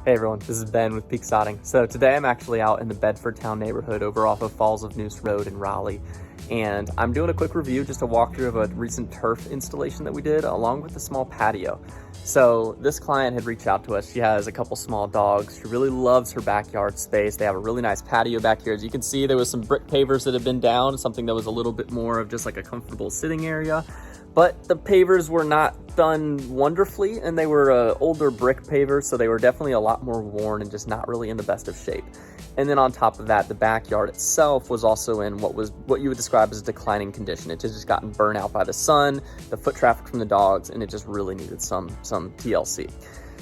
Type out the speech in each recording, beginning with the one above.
Hey everyone, this is Ben with Peak Sodding. So today I'm actually out in the Bedfordtown neighborhood over off of Falls of Noose Road in Raleigh. And I'm doing a quick review, just a walkthrough of a recent turf installation that we did along with a small patio. So this client had reached out to us. She has a couple small dogs. She really loves her backyard space. They have a really nice patio back here. As you can see, there was some brick pavers that had been down, something that was a little bit more of just like a comfortable sitting area. But the pavers were not done wonderfully, and they were older brick pavers, so they were definitely a lot more worn and just not really in the best of shape. And then on top of that, the backyard itself was also in what you would describe as declining condition. It had just gotten burnt out by the sun, the foot traffic from the dogs, and it just really needed some TLC.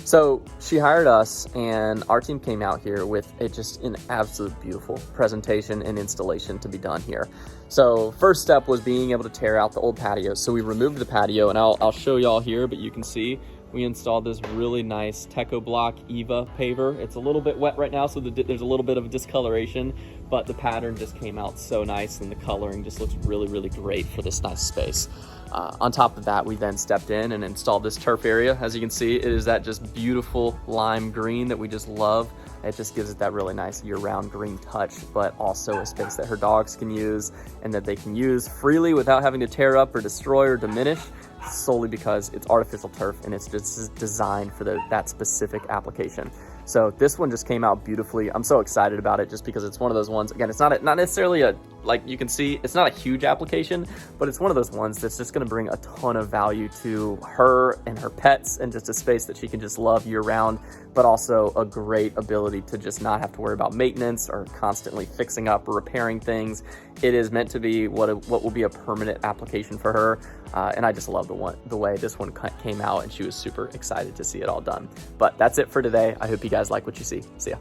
So she hired us, and our team came out here with just an absolute beautiful presentation and installation to be done here. So first step was being able to tear out the old patio. So we removed the patio, and I'll show y'all here, but you can see we installed this really nice Techo-Block Eva paver. It's a little bit wet right now, so there's a little bit of discoloration, but the pattern just came out so nice, and the coloring just looks really, really great for this nice space. On top of that, we then stepped in and installed this turf area. As you can see, it is that just beautiful lime green that we just love. It just gives it that really nice year-round green touch, but also a space that her dogs can use and that they can use freely without having to tear up or destroy or diminish, solely because it's artificial turf and it's just designed for that specific application. So this one just came out beautifully. I'm so excited about it just because it's one of those ones, again, it's not necessarily like you can see, it's not a huge application, but it's one of those ones that's just gonna bring a ton of value to her and her pets, and just a space that she can just love year round, but also a great ability to just not have to worry about maintenance or constantly fixing up or repairing things. It is meant to be what will be a permanent application for her. And I just love the way this one came out, and she was super excited to see it all done. But that's it for today. I hope you guys like what you see. See ya.